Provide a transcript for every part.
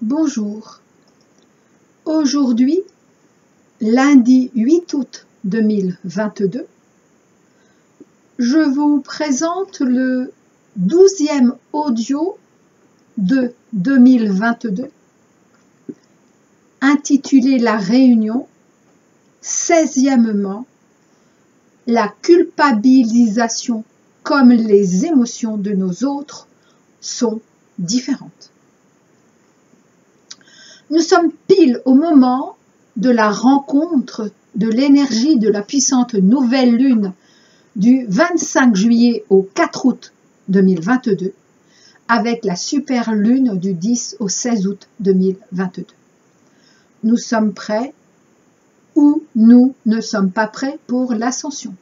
Bonjour. Aujourd'hui, lundi 8 août 2022, je vous présente le 12e audio de 2022 intitulé La Réunion, 16e, la culpabilisation comme les émotions de nos autres sont différentes. Nous sommes pile au moment de la rencontre de l'énergie de la puissante nouvelle lune du 25 juillet au 4 août 2022 avec la super lune du 10 au 16 août 2022. Nous sommes prêts ou nous ne sommes pas prêts pour l'ascension.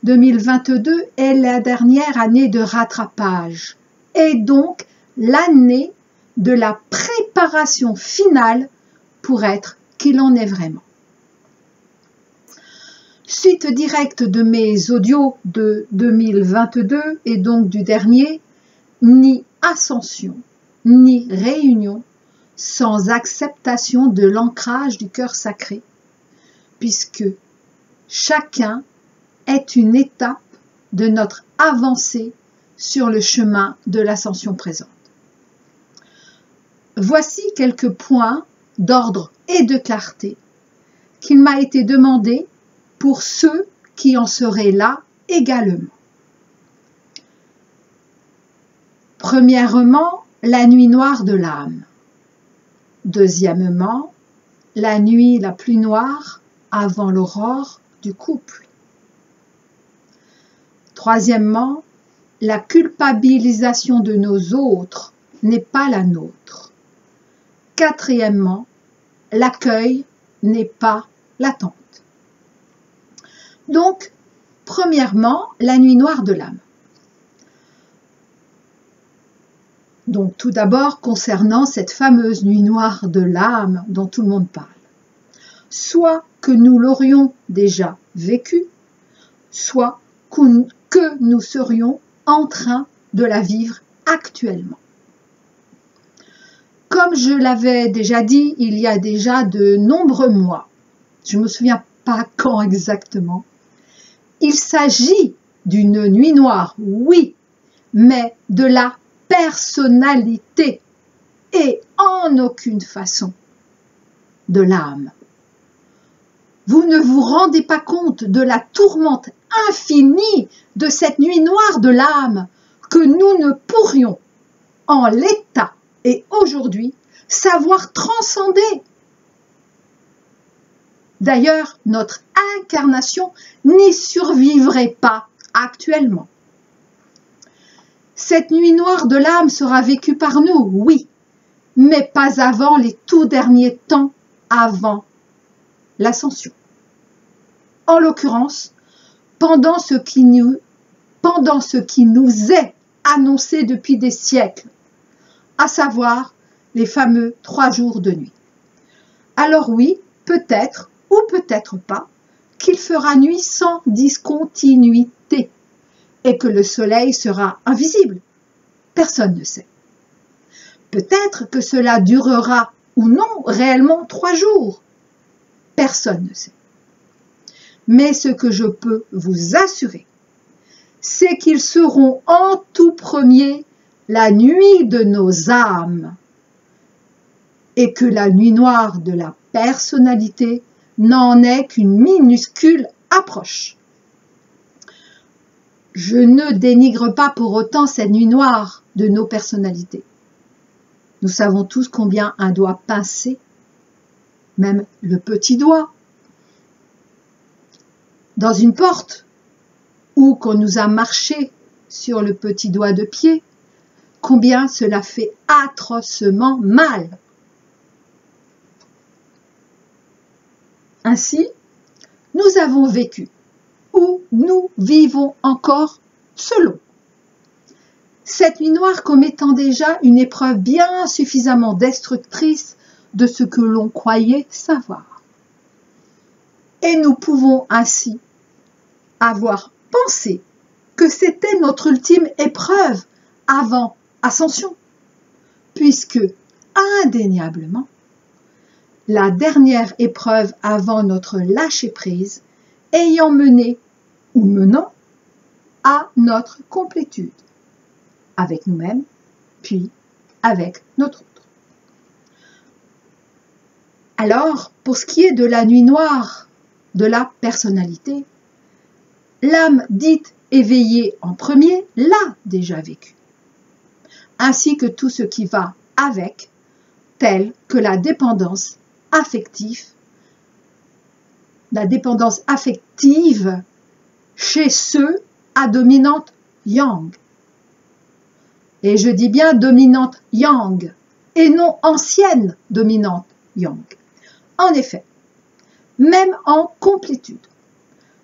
2022 est la dernière année de rattrapage et donc l'année de la préparation finale pour être qu'il en est vraiment. Suite directe de mes audios de 2022 et donc du dernier, ni ascension, ni réunion sans acceptation de l'ancrage du cœur sacré, puisque chacun est une étape de notre avancée sur le chemin de l'ascension présente. Voici quelques points d'ordre et de clarté qu'il m'a été demandé pour ceux qui en seraient là également. Premièrement, la nuit noire de l'âme. Deuxièmement, la nuit la plus noire avant l'aurore du couple. Troisièmement, la culpabilisation de nos autres n'est pas la nôtre. Quatrièmement, l'accueil n'est pas l'attente. Donc, premièrement, la nuit noire de l'âme. Donc, tout d'abord, concernant cette fameuse nuit noire de l'âme dont tout le monde parle. Soit que nous l'aurions déjà vécue, soit que nous serions en train de la vivre actuellement. Comme je l'avais déjà dit il y a déjà de nombreux mois, je ne me souviens pas quand exactement, il s'agit d'une nuit noire, oui, mais de la personnalité et en aucune façon de l'âme. Vous ne vous rendez pas compte de la tourmente infinie de cette nuit noire de l'âme que nous ne pourrions, en l'état et aujourd'hui, savoir transcender. D'ailleurs, notre incarnation n'y survivrait pas actuellement. Cette nuit noire de l'âme sera vécue par nous, oui, mais pas avant les tout derniers temps avant l'ascension. En l'occurrence, pendant ce qui nous est annoncé depuis des siècles, à savoir les fameux 3 jours de nuit. Alors oui, peut-être ou peut-être pas qu'il fera nuit sans discontinuité et que le soleil sera invisible. Personne ne sait. Peut-être que cela durera ou non réellement 3 jours. Personne ne sait. Mais ce que je peux vous assurer, c'est qu'ils seront en tout premier la nuit de nos âmes et que la nuit noire de la personnalité n'en est qu'une minuscule approche. Je ne dénigre pas pour autant cette nuit noire de nos personnalités. Nous savons tous combien un doigt pincé, même le petit doigt, dans une porte ou qu'on nous a marché sur le petit doigt de pied, combien cela fait atrocement mal. Ainsi, nous avons vécu ou nous vivons encore selon cette nuit noire comme étant déjà une épreuve bien suffisamment destructrice de ce que l'on croyait savoir. Et nous pouvons ainsi avoir pensé que c'était notre ultime épreuve avant ascension, puisque indéniablement la dernière épreuve avant notre lâcher-prise ayant mené ou menant à notre complétude avec nous-mêmes, puis avec notre autre. Alors, pour ce qui est de la nuit noire de la personnalité, l'âme dite éveillée en premier l'a déjà vécue, ainsi que tout ce qui va avec, tel que la dépendance affective chez ceux à dominante yang. Et je dis bien dominante yang, et non ancienne dominante yang. En effet, même en complétude,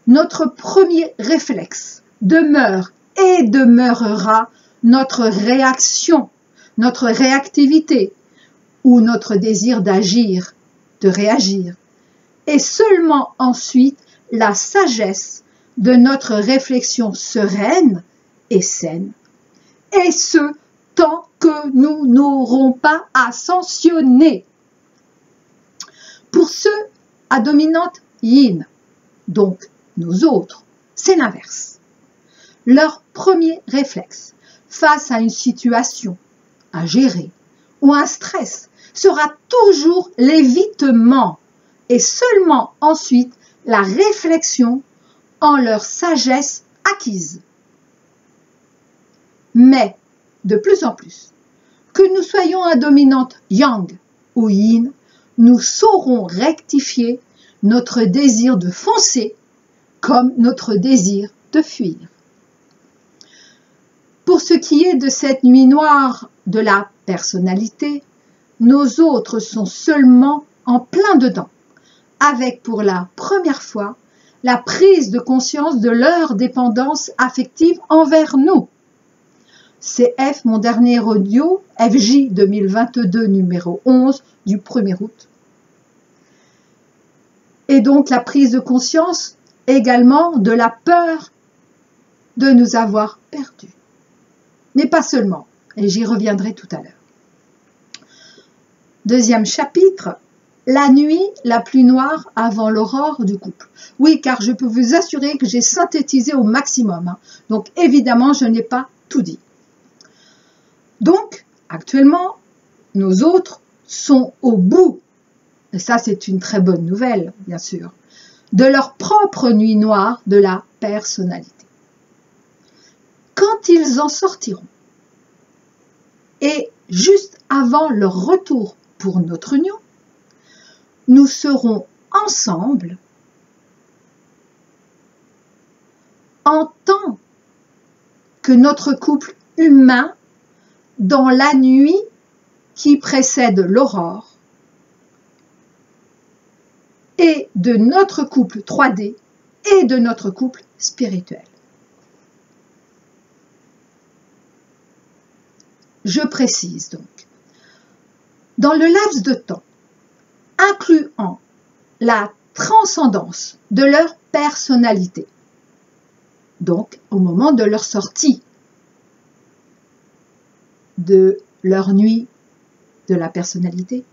notre premier réflexe demeure et demeurera notre réaction, notre réactivité ou notre désir d'agir, de réagir, et seulement ensuite la sagesse de notre réflexion sereine et saine, et ce, tant que nous n'aurons pas ascensionné. Pour ceux à dominante yin, donc nous autres, c'est l'inverse. Leur premier réflexe face à une situation à gérer ou un stress sera toujours l'évitement et seulement ensuite la réflexion en leur sagesse acquise. Mais, de plus en plus, que nous soyons à dominante yang ou yin, nous saurons rectifier notre désir de foncer comme notre désir de fuir. Pour ce qui est de cette nuit noire de la personnalité, nos autres sont seulement en plein dedans, avec pour la première fois la prise de conscience de leur dépendance affective envers nous. C'est F, mon dernier audio, FJ 2022 numéro 11 du 1er août. Et donc la prise de conscience également de la peur de nous avoir perdus. Mais pas seulement, et j'y reviendrai tout à l'heure. Deuxième chapitre, la nuit la plus noire avant l'aurore du couple. Oui, car je peux vous assurer que j'ai synthétisé au maximum. Donc évidemment, je n'ai pas tout dit. Donc, actuellement, nos autres sont au bout, et ça c'est une très bonne nouvelle, bien sûr, de leur propre nuit noire de la personnalité. Quand ils en sortiront, et juste avant leur retour pour notre union, nous serons ensemble en tant que notre couple humain dans la nuit qui précède l'aurore et de notre couple 3D et de notre couple spirituel. Je précise donc, dans le laps de temps, incluant la transcendance de leur personnalité, donc au moment de leur sortie de leur nuit de la personnalité,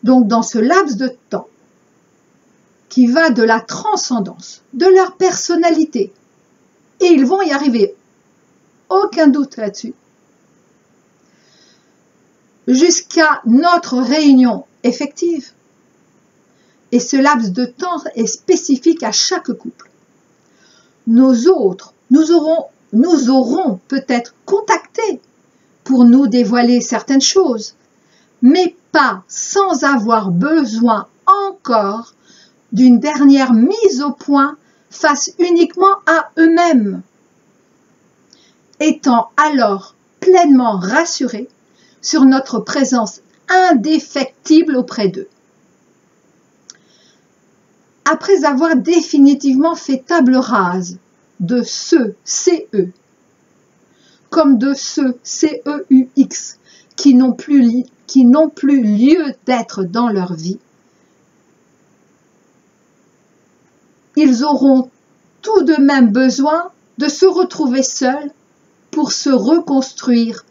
donc dans ce laps de temps qui va de la transcendance de leur personnalité, et ils vont y arriver, aucun doute là-dessus, jusqu'à notre réunion effective. Et ce laps de temps est spécifique à chaque couple. Nos autres, nous aurons peut-être contacté pour nous dévoiler certaines choses, mais pas sans avoir besoin encore d'une dernière mise au point face uniquement à eux-mêmes, étant alors pleinement rassurés sur notre présence indéfectible auprès d'eux. Après avoir définitivement fait table rase de ceux CE, comme de ceux CEUX, qui n'ont plus lieu d'être dans leur vie, ils auront tout de même besoin de se retrouver seuls pour se reconstruire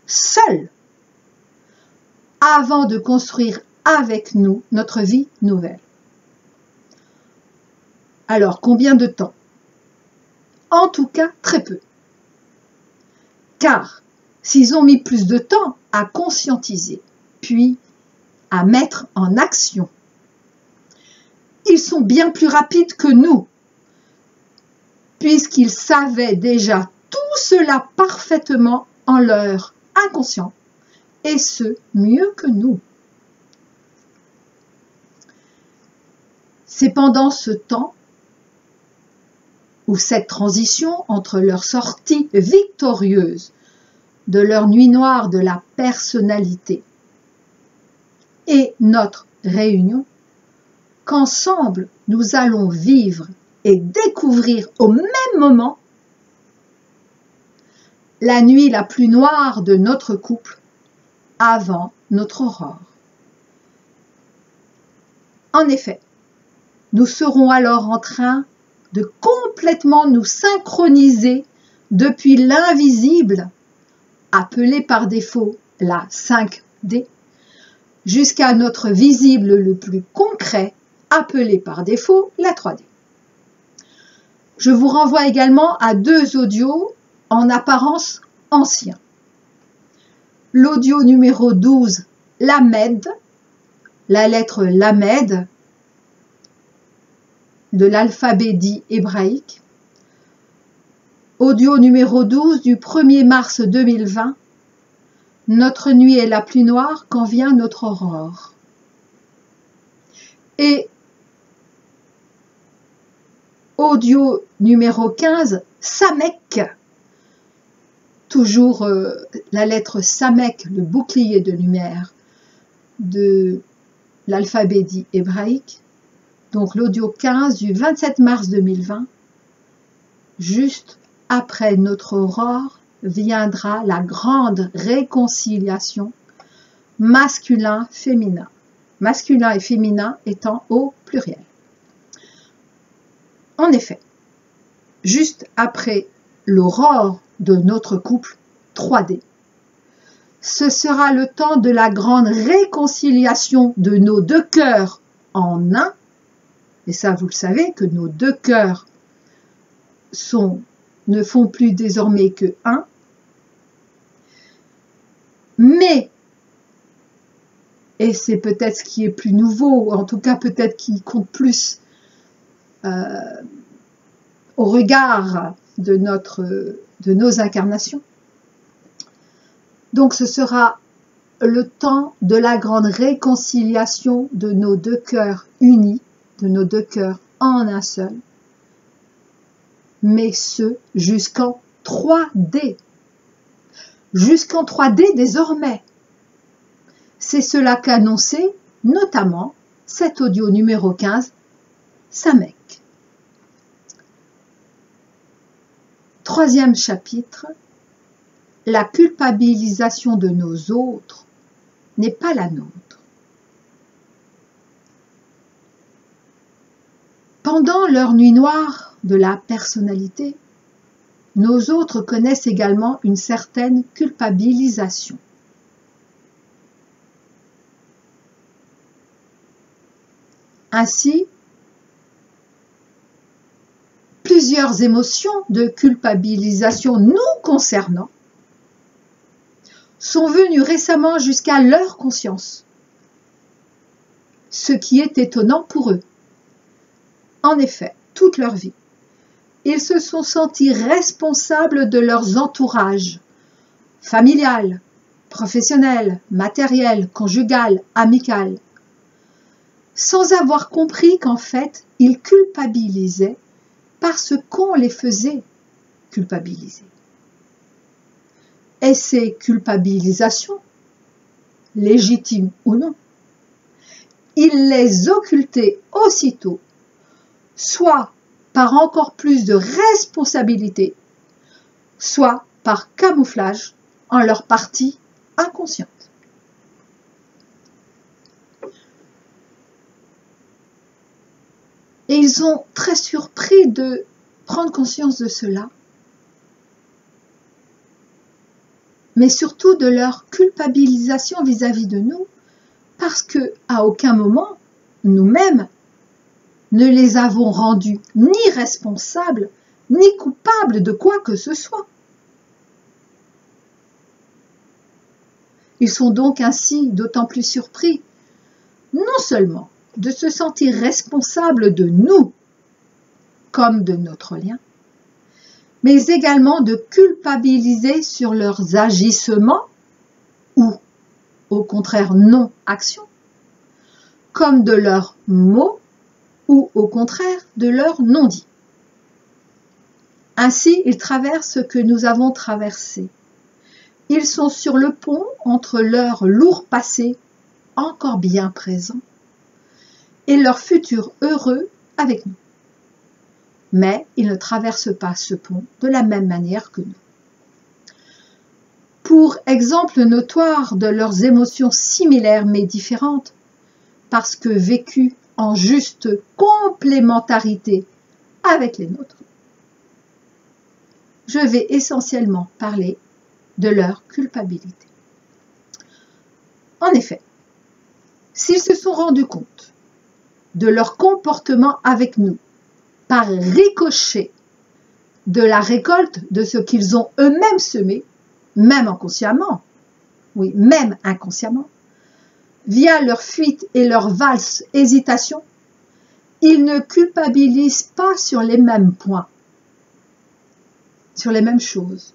seuls, avant de construire avec nous notre vie nouvelle. Alors, combien de temps? En tout cas, très peu. Car s'ils ont mis plus de temps à conscientiser, puis à mettre en action, ils sont bien plus rapides que nous, puisqu'ils savaient déjà tout cela parfaitement en leur inconscient, et ce, mieux que nous. C'est pendant ce temps où cette transition entre leur sortie victorieuse de leur nuit noire de la personnalité et notre réunion, qu'ensemble nous allons vivre et découvrir au même moment la nuit la plus noire de notre couple avant notre aurore. En effet, nous serons alors en train de complètement nous synchroniser depuis l'invisible, appelé par défaut la 5D, jusqu'à notre visible le plus concret, appelé par défaut la 3D. Je vous renvoie également à 2 audios en apparence anciens. L'audio numéro 12, Lamed, la lettre Lamed, de l'alphabet dit hébraïque. Audio numéro 12 du 1er mars 2020. Notre nuit est la plus noire quand vient notre aurore. Et audio numéro 15, Samek. Toujours la lettre Samek, le bouclier de lumière de l'alphabet dit hébraïque. Donc l'audio 15 du 27 mars 2020, juste après notre aurore, viendra la grande réconciliation masculin-féminin. Masculin et féminin étant au pluriel. En effet, juste après l'aurore de notre couple 3D, ce sera le temps de la grande réconciliation de nos 2 cœurs en un. Et ça, vous le savez, que nos 2 cœurs ne font plus désormais que 1. Mais, et c'est peut-être ce qui est plus nouveau, en tout cas peut-être qui compte plus au regard de nos incarnations. Donc ce sera le temps de la grande réconciliation de nos 2 cœurs unis, de nos 2 cœurs en un seul, mais ce jusqu'en 3D. Jusqu'en 3D désormais. C'est cela qu'annonçait notamment cet audio numéro 15, Samek. 3e chapitre, la culpabilisation de nos autres n'est pas la nôtre. Pendant leur nuit noire de la personnalité, nos autres connaissent également une certaine culpabilisation. Ainsi, plusieurs émotions de culpabilisation nous concernant sont venues récemment jusqu'à leur conscience, ce qui est étonnant pour eux. En effet, toute leur vie, ils se sont sentis responsables de leurs entourages, familial, professionnel, matériel, conjugal, amical, sans avoir compris qu'en fait, ils culpabilisaient parce qu'on les faisait culpabiliser. Et ces culpabilisations, légitimes ou non, ils les occultaient aussitôt, soit par encore plus de responsabilité, soit par camouflage en leur partie inconsciente. Et ils sont très surpris de prendre conscience de cela. mais surtout de leur culpabilisation vis-à-vis de nous, parce qu'à aucun moment, nous-mêmes, ne les avons rendus ni responsables, ni coupables de quoi que ce soit. Ils sont donc ainsi d'autant plus surpris, non seulement de se sentir responsables de nous, comme de notre lien, mais également de culpabiliser sur leurs agissements ou, au contraire, non-action, comme de leurs mots ou, au contraire, de leurs non-dits. Ainsi, ils traversent ce que nous avons traversé. Ils sont sur le pont entre leur lourd passé, encore bien présent, et leur futur heureux avec nous. Mais ils ne traversent pas ce pont de la même manière que nous. Pour exemple notoire de leurs émotions similaires mais différentes, parce que vécues en juste complémentarité avec les nôtres, je vais essentiellement parler de leur culpabilité. En effet, s'ils se sont rendus compte de leur comportement avec nous, par ricochet de la récolte de ce qu'ils ont eux-mêmes semé, même inconsciemment, oui, même inconsciemment, via leur fuite et leur valse hésitation, ils ne culpabilisent pas sur les mêmes points, sur les mêmes choses,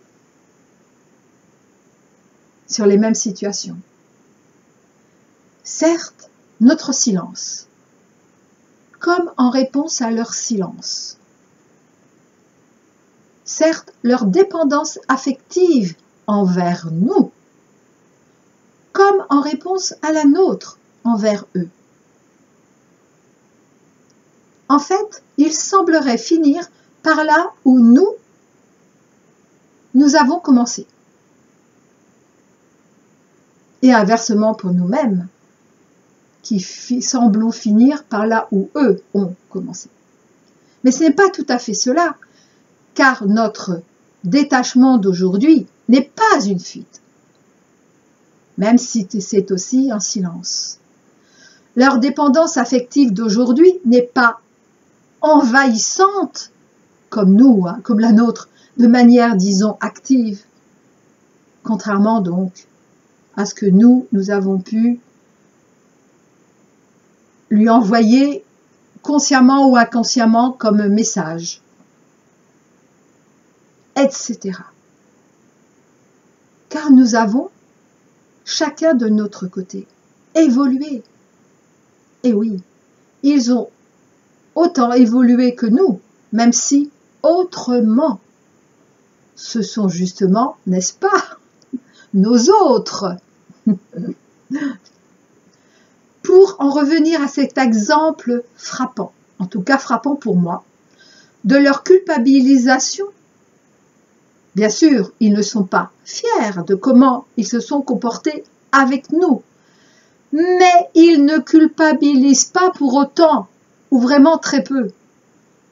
sur les mêmes situations. Certes, notre silence, comme en réponse à leur silence. Certes, leur dépendance affective envers nous, comme en réponse à la nôtre envers eux. En fait, il semblerait finir par là où nous avons commencé. Et inversement pour nous-mêmes, qui semblons finir par là où eux ont commencé. Mais ce n'est pas tout à fait cela, car notre détachement d'aujourd'hui n'est pas une fuite, même si c'est aussi un silence. Leur dépendance affective d'aujourd'hui n'est pas envahissante, comme nous, hein, comme la nôtre, de manière, disons, active, contrairement donc à ce que nous avons pu lui envoyer consciemment ou inconsciemment comme message, etc. Car nous avons, chacun de notre côté, évolué. Et oui, ils ont autant évolué que nous, même si autrement. Ce sont justement, n'est-ce pas, nos autres. Pour en revenir à cet exemple frappant, en tout cas frappant pour moi, de leur culpabilisation, bien sûr, ils ne sont pas fiers de comment ils se sont comportés avec nous, mais ils ne culpabilisent pas pour autant, ou vraiment très peu.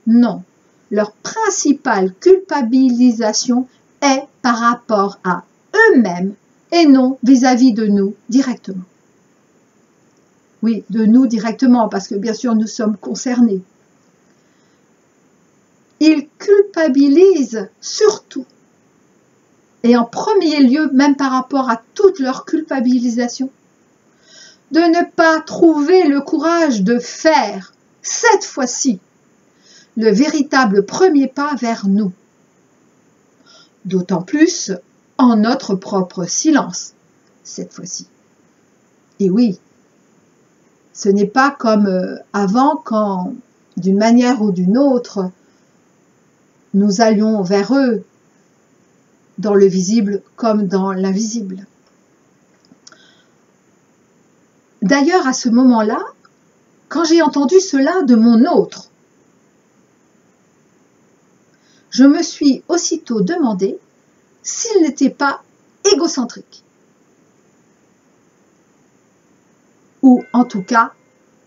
Non, leur principale culpabilisation est par rapport à eux-mêmes et non vis-à-vis de nous directement. Oui, de nous directement, parce que bien sûr nous sommes concernés. Ils culpabilisent surtout, et en premier lieu, même par rapport à toute leur culpabilisation, de ne pas trouver le courage de faire, cette fois-ci, le véritable premier pas vers nous. D'autant plus en notre propre silence, cette fois-ci. Et oui, ce n'est pas comme avant quand, d'une manière ou d'une autre, nous allions vers eux, dans le visible comme dans l'invisible. D'ailleurs, à ce moment-là, quand j'ai entendu cela de mon autre, je me suis aussitôt demandé s'il n'était pas égocentrique. Ou en tout cas,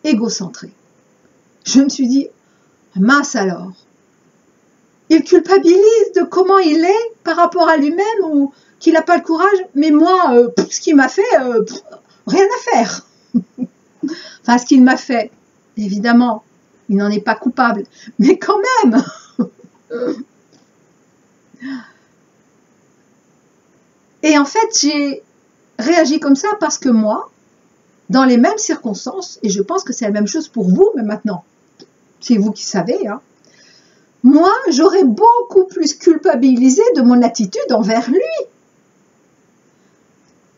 égocentré. Je me suis dit, mince alors, il culpabilise de comment il est par rapport à lui-même ou qu'il n'a pas le courage, mais moi, ce qu'il m'a fait, rien à faire. Enfin, ce qu'il m'a fait, évidemment, il n'en est pas coupable, mais quand même. Et en fait, j'ai réagi comme ça parce que moi, dans les mêmes circonstances, et je pense que c'est la même chose pour vous, mais maintenant, c'est vous qui savez, hein, moi, j'aurais beaucoup plus culpabilisé de mon attitude envers lui.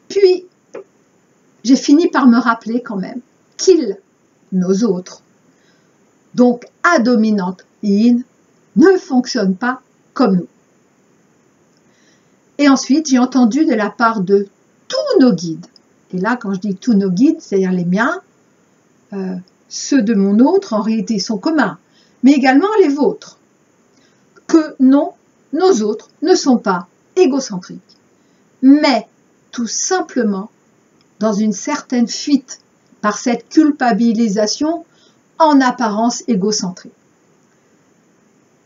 Puis, j'ai fini par me rappeler quand même qu'ils, nos autres, donc à dominante yin, ne fonctionnent pas comme nous. Et ensuite, j'ai entendu de la part de tous nos guides, et là, quand je dis tous nos guides, c'est-à-dire les miens, ceux de mon autre, en réalité, sont communs, mais également les vôtres, que non, nos autres ne sont pas égocentriques, mais tout simplement dans une certaine fuite par cette culpabilisation en apparence égocentrique.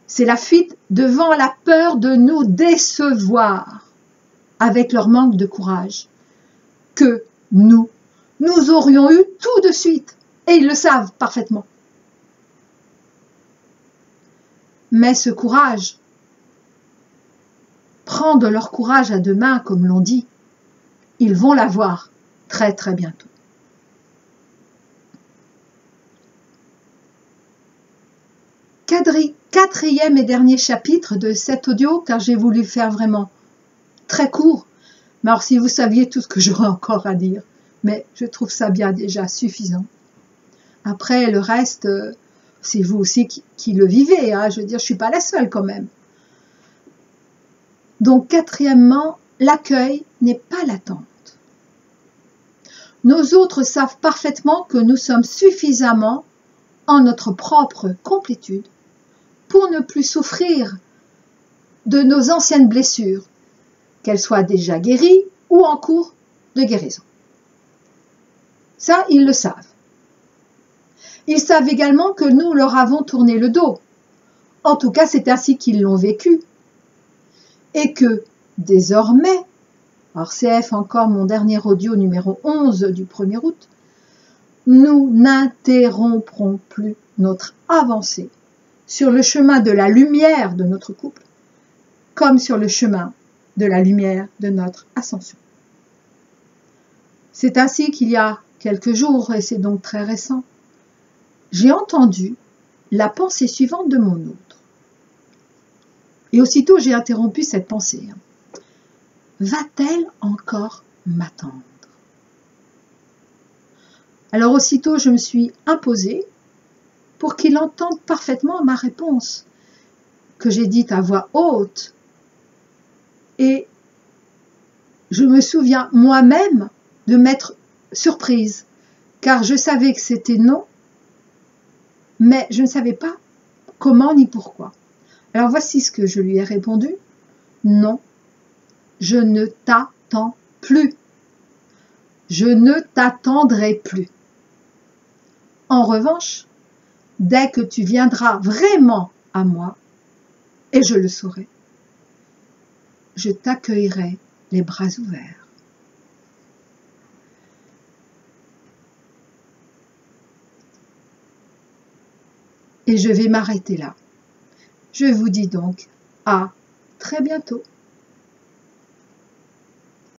C'est la fuite devant la peur de nous décevoir avec leur manque de courage que nous aurions eu tout de suite, et ils le savent parfaitement. Mais ce courage, prendre leur courage à deux mains, comme l'on dit, ils vont l'avoir très très bientôt. Quatrième et dernier chapitre de cet audio, car j'ai voulu faire vraiment très court. Mais alors si vous saviez tout ce que j'aurais encore à dire, mais je trouve ça bien déjà suffisant. Après le reste, c'est vous aussi qui le vivez, hein. Je veux dire, je ne suis pas la seule quand même. Donc quatrièmement, l'accueil n'est pas l'attente. Nos autres savent parfaitement que nous sommes suffisamment en notre propre complétude pour ne plus souffrir de nos anciennes blessures, qu'elles soient déjà guéries ou en cours de guérison. Ça, ils le savent. Ils savent également que nous leur avons tourné le dos. En tout cas, c'est ainsi qu'ils l'ont vécu. Et que, désormais, alors CF encore mon dernier audio numéro 11 du 1er août, nous n'interromprons plus notre avancée sur le chemin de la lumière de notre couple, comme sur le chemin de la lumière de notre ascension. C'est ainsi qu'il y a quelques jours, et c'est donc très récent, j'ai entendu la pensée suivante de mon autre. Et aussitôt j'ai interrompu cette pensée. Va-t-elle encore m'attendre? Alors aussitôt je me suis imposée pour qu'il entende parfaitement ma réponse, que j'ai dite à voix haute. Et je me souviens moi-même de m'être surprise, car je savais que c'était non, mais je ne savais pas comment ni pourquoi. Alors voici ce que je lui ai répondu. Non, je ne t'attends plus. Je ne t'attendrai plus. En revanche, dès que tu viendras vraiment à moi, et je le saurai, je t'accueillerai les bras ouverts. Et je vais m'arrêter là. Je vous dis donc à très bientôt.